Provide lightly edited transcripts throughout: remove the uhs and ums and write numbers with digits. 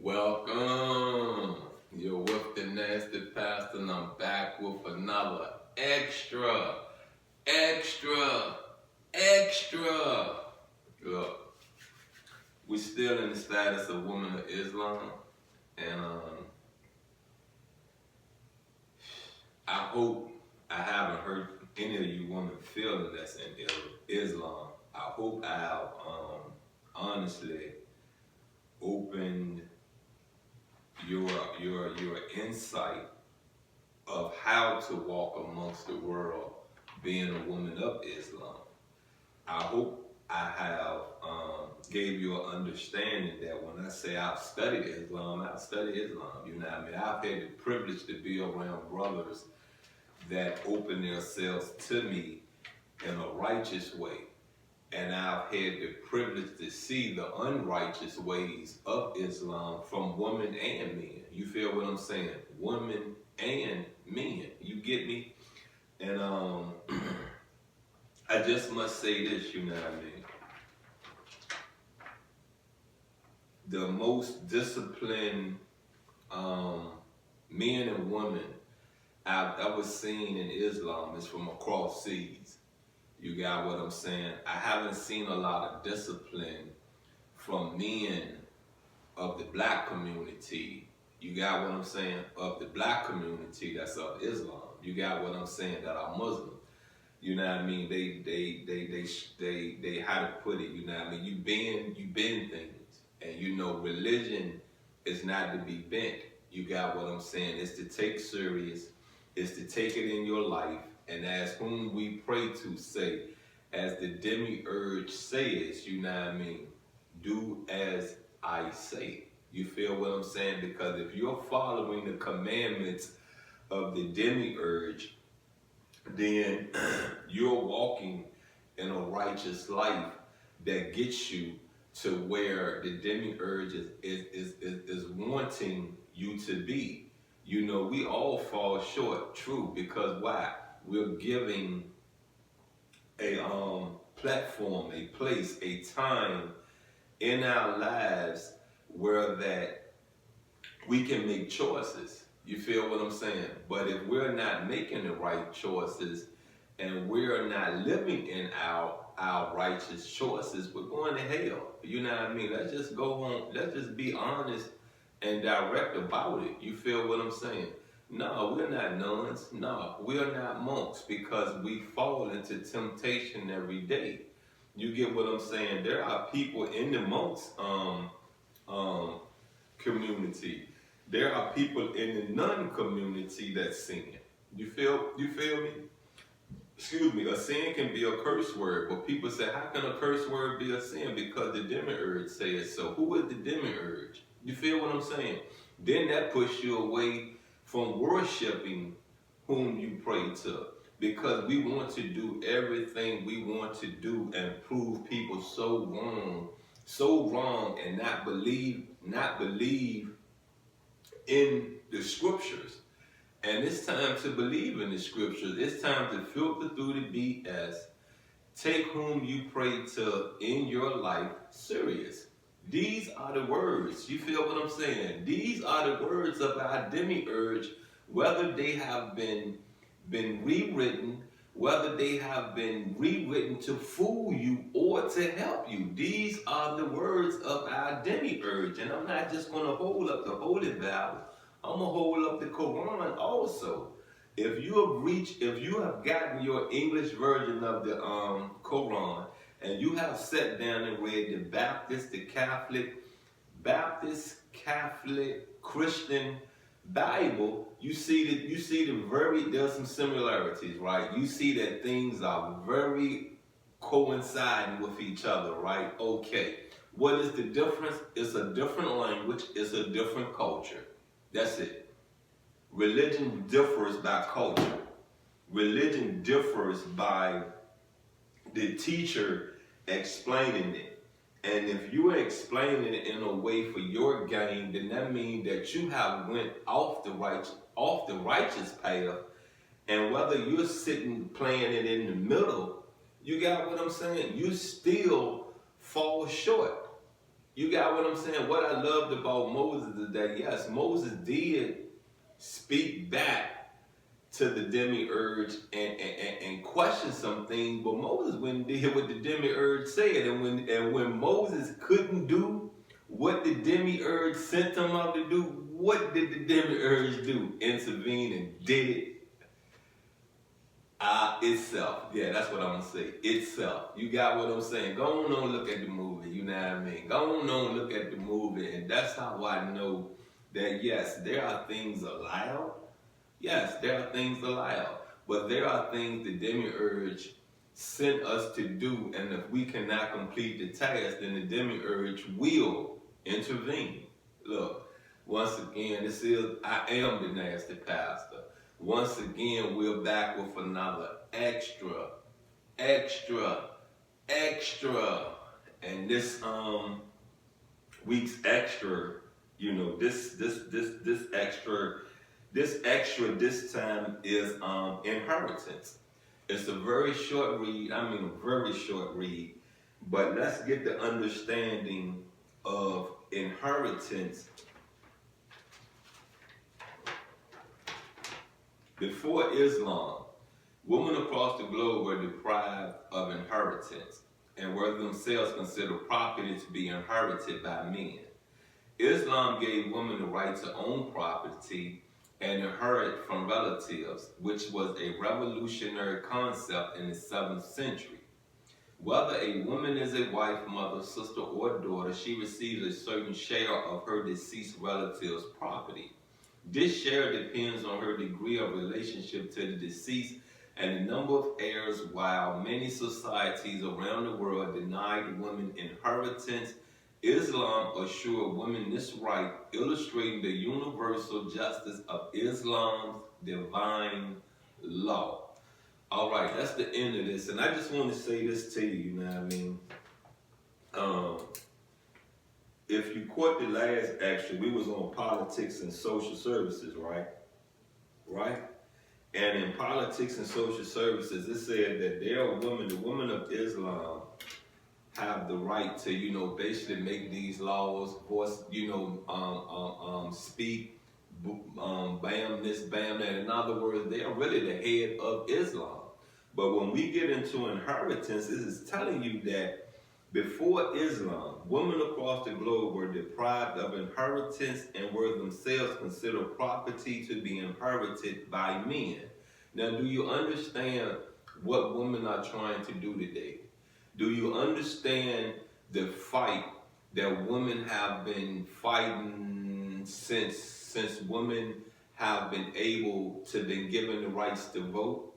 Welcome. You're with the Nasty Pastor, and I'm back with another extra, extra. Look, we're still in the status of Women of Islam, and I hope I haven't hurt any of you women feeling that's in Islam. I hope I have honestly opened your insight of how to walk amongst the world being a woman of Islam. I hope I have gave you an understanding that when I say I've studied Islam, I've studied Islam. You know what I mean? I've had the privilege to be around brothers that open themselves to me in a righteous way. And I've had the privilege to see the unrighteous ways of Islam from women and men. You feel what I'm saying? Women and men. You get me? And I just must say this, you know what I mean? The most disciplined men and women I've ever seen in Islam is from across seas. You got what I'm saying? I haven't seen a lot of discipline from men of the black community. You got what I'm saying? Of the black community that's of Islam. You got what I'm saying? That are Muslim. You know what I mean? They how to put it, you know what I mean? You bend things. And you know religion is not to be bent. You got what I'm saying? It's to take serious. It's to take it in your life. And as whom we pray to say, as the demiurge says, you know what I mean? Do as I say. You feel what I'm saying? Because if you're following the commandments of the demiurge, then you're walking in a righteous life that gets you to where the demiurge is wanting you to be. You know, we all fall short, true, because why? We're giving a platform, a place, a time in our lives where that we can make choices. You feel what I'm saying? But if we're not making the right choices and we're not living in our righteous choices, we're going to hell. You know what I mean? Let's just go on. Let's just be honest and direct about it. You feel what I'm saying? No, we're not nuns. No, we're not monks because we fall into temptation every day. You get what I'm saying? There are people in the monks community. There are people in the nun community that sin. You feel me? Excuse me, a sin can be a curse word, but people say, how can a curse word be a sin? Because the demiurge says so. Who is the demiurge? You feel what I'm saying? Then that pushes you away from worshiping whom you pray to. Because we want to do everything we want to do and prove people so wrong, and not believe in the scriptures. And it's time to believe in the scriptures. It's time to filter through the BS. Take whom you pray to in your life serious. These are the words. You feel what I'm saying? These are the words of our demiurge, whether they have been rewritten, whether they have been rewritten to fool you or to help you. These are the words of our demiurge. And I'm not just going to hold up the Holy Bible. I'm going to hold up the Quran also. If you have gotten your English version of the Quran, and you have sat down and read the Baptist, Catholic, Christian Bible, you see there's some similarities, right? You see that things are very coinciding with each other, right? Okay. What is the difference? It's a different language, it's a different culture. That's it. Religion differs by culture. Religion differs by the teacher explaining it. And if you are explaining it in a way for your gain, then that means that you have went off the righteous path. And whether you're sitting playing it in the middle, you got what I'm saying? You still fall short. You got what I'm saying? What I loved about Moses is that, yes, Moses did speak back to the demiurge and question some things, but Moses went and did what the demiurge said. And when Moses couldn't do what the demiurge sent him out to do, what did the demiurge do? Intervene and did it itself. Yeah, that's what I'm gonna say. Itself. You got what I'm saying? Go on and look at the movie, you know what I mean? Go on and look at the movie, and that's how I know that yes, there are things allowed. Yes, there are things allowed. But there are things the demiurge sent us to do, and if we cannot complete the task, then the demiurge will intervene. Look, once again, I am the nasty pastor. Once again, we're back with another extra. And this week's extra, you know, this extra this time is inheritance. It's a very short read, but let's get the understanding of inheritance. Before Islam, women across the globe were deprived of inheritance and were themselves considered property to be inherited by men. Islam gave women the right to own property and inherit from relatives, which was a revolutionary concept in the 7th century. Whether a woman is a wife, mother, sister, or daughter, she receives a certain share of her deceased relative's property. This share depends on her degree of relationship to the deceased and the number of heirs. While many societies around the world denied women inheritance, Islam assured women this right, illustrating the universal justice of Islam's divine law. All right, that's the end of this. And I just want to say this to you, you know what I mean? If you caught the last extra, we was on politics and social services, right? Right? And in politics and social services, it said that there are women, the women of Islam, have the right to, you know, basically make these laws, voice, you know, speak, bam this, bam that. In other words, they are really the head of Islam. But when we get into inheritance, this is telling you that before Islam, women across the globe were deprived of inheritance and were themselves considered property to be inherited by men. Now, do you understand what women are trying to do today? Do you understand the fight that women have been fighting since women have been able to be given the rights to vote?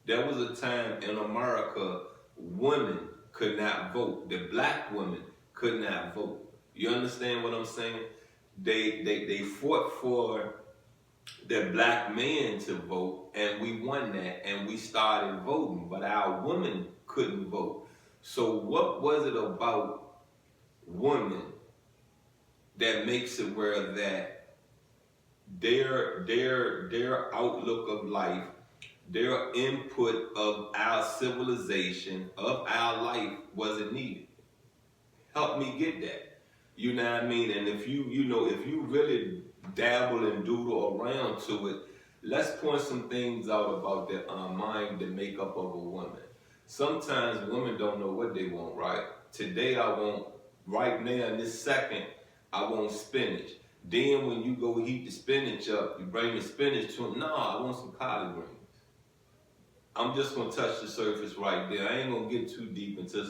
There was a time in America, women could not vote. The black women could not vote. You understand what I'm saying? They fought for the black men to vote, and we won that, and we started voting, but our women couldn't vote. So what was it about women that makes it where that their outlook of life, their input of our civilization, of our life wasn't needed? Help me get that. You know what I mean? And if you really dabble and doodle around to it, let's point some things out about the mind, the makeup of a woman. Sometimes women don't know what they want, right? Today I want, right now in this second, I want spinach. Then when you go heat the spinach up, you bring the spinach to them. No, I want some collard greens. I'm just gonna touch the surface right there. I ain't gonna get too deep into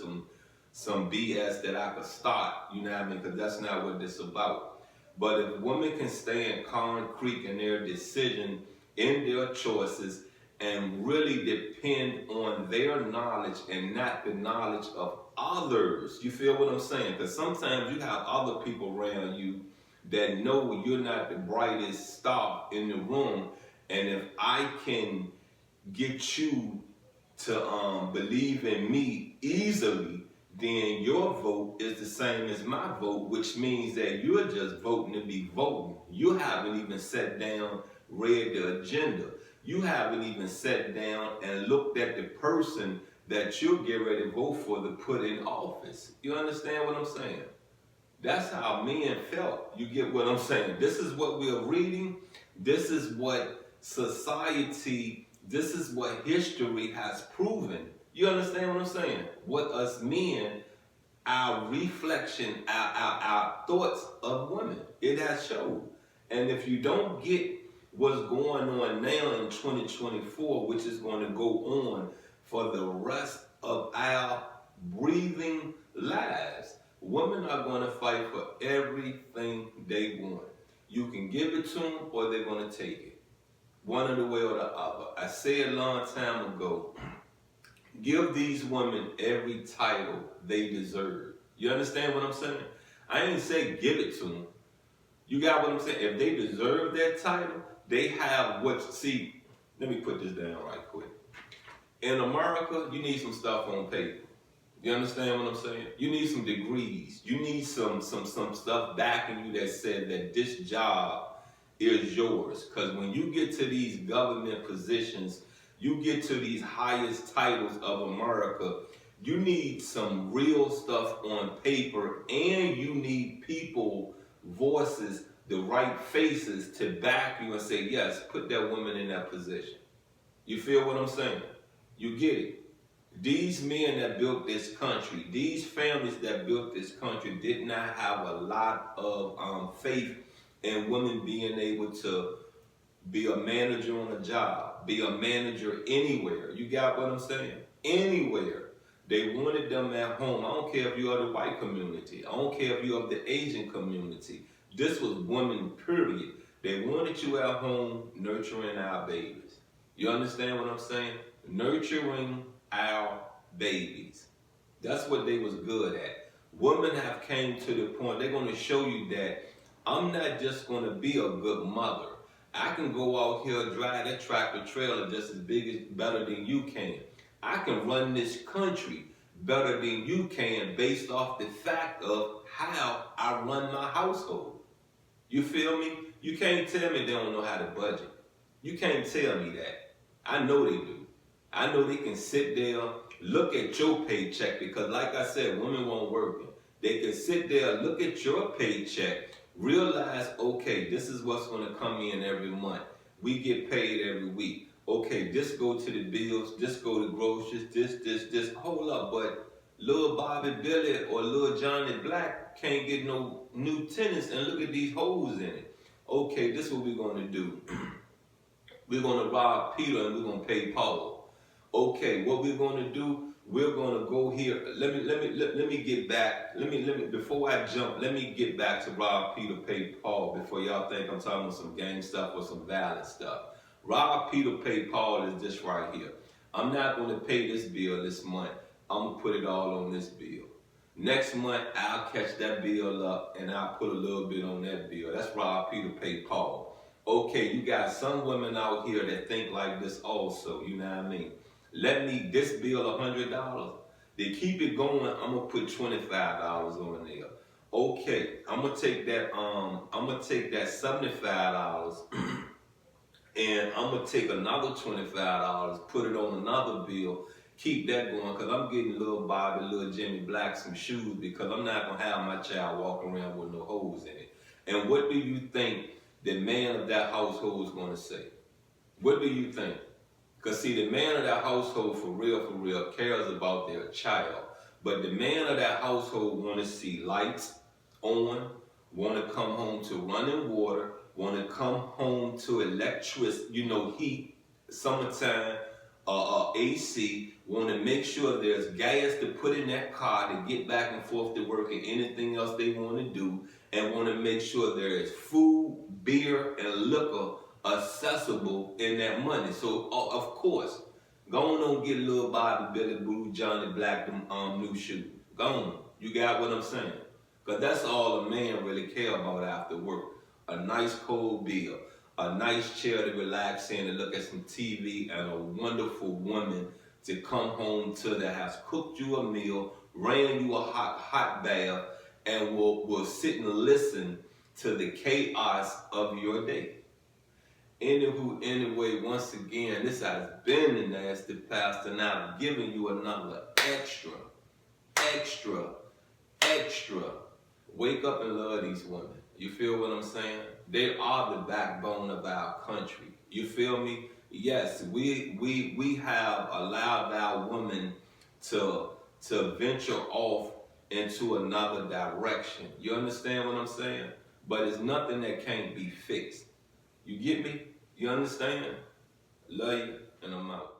some BS that I could start, you know what I mean? Because that's not what this is about. But if women can stand concrete in their decision, in their choices, and really depend on their knowledge and not the knowledge of others. You feel what I'm saying? Because sometimes you have other people around you that know you're not the brightest star in the room, and if I can get you to believe in me easily, then your vote is the same as my vote, which means that you're just voting to be voting. You haven't even sat down, read the agenda. You haven't even sat down and looked at the person that you'll get ready to vote for to put in office. You understand what I'm saying? That's how men felt. You get what I'm saying? This is what we're reading. This is what society, this is what history has proven. You understand what I'm saying? What us men, our reflection, our thoughts of women, it has showed. And if you don't get what's going on now in 2024, which is going to go on for the rest of our breathing lives, women are going to fight for everything they want. You can give it to them or they're going to take it. One of the way or the other. I said a long time ago, give these women every title they deserve. You understand what I'm saying? I ain't say give it to them. You got what I'm saying? If they deserve that title, they have what, see, let me put this down right quick. In America, you need some stuff on paper. You understand what I'm saying? You need some degrees. You need some stuff backing you that said that this job is yours. Because when you get to these government positions, you get to these highest titles of America, you need some real stuff on paper, and you need people, voices, the right faces to back you and say, yes, put that woman in that position. You feel what I'm saying? You get it. These men that built this country, these families that built this country did not have a lot of faith in women being able to be a manager on a job, be a manager anywhere. You got what I'm saying? Anywhere. They wanted them at home. I don't care if you're of the white community. I don't care if you're of the Asian community. This was women, period. They wanted you at home nurturing our babies. You understand what I'm saying? Nurturing our babies. That's what they was good at. Women have came to the point, they're going to show you that I'm not just going to be a good mother. I can go out here, drive that tractor trailer just as big as, better than you can. I can run this country better than you can based off the fact of how I run my household. You feel me? You can't tell me they don't know how to budget. You can't tell me that. I know they do. I know they can sit there, look at your paycheck, because like I said, women won't work. They can sit there, look at your paycheck, realize, okay, this is what's going to come in every month. We get paid every week. Okay, this go to the bills, this go to groceries, this. Hold up, but little Bobby Billy or little Johnny Black can't get no new tenants, and look at these holes in it. Okay, this is what we're going to do. We're going to rob Peter and we're going to pay Paul. Okay, what we're going to do, we're going to go here. Let me get back. Before I jump, let me get back to rob Peter, pay Paul before y'all think I'm talking about some gang stuff or some violent stuff. Rob Peter, pay Paul is this right here. I'm not going to pay this bill this month. I'm going to put it all on this bill. Next month, I'll catch that bill up and I'll put a little bit on that bill. That's rob Peter, pay Paul. Okay, you got some women out here that think like this also, you know what I mean? Let me, this bill $100. They keep it going, I'm gonna put $25 on there. Okay, I'm gonna take that $75 and I'm gonna take another $25, put it on another bill, keep that going, because I'm getting little Bobby, little Jimmy Black some shoes, because I'm not gonna have my child walking around with no holes in it. And what do you think the man of that household is going to say? What do you think? Because see, the man of that household for real cares about their child. But the man of that household want to see lights on, want to come home to running water, want to come home to electricity, heat, summertime, AC, want to make sure there's gas to put in that car to get back and forth to work and anything else they want to do, and want to make sure there is food, beer, and liquor accessible in that money. So, of course, go on and get little Bobby, Billy, Blue, Johnny Black, them new shoes. Go on. You got what I'm saying? Because that's all a man really care about after work. A nice cold beer, a nice chair to relax in and look at some TV, and a wonderful woman to come home to the house, cooked you a meal, ran you a hot bath, and will sit and listen to the chaos of your day. Anyway, once again, this has been the Nasty Pastor, and I've given you another extra Wake up and love these women. You feel what I'm saying? They are the backbone of our country. You feel me? Yes, we have allowed our women to venture off into another direction. You understand what I'm saying? But it's nothing that can't be fixed. You get me? You understand? Love you, and I'm out.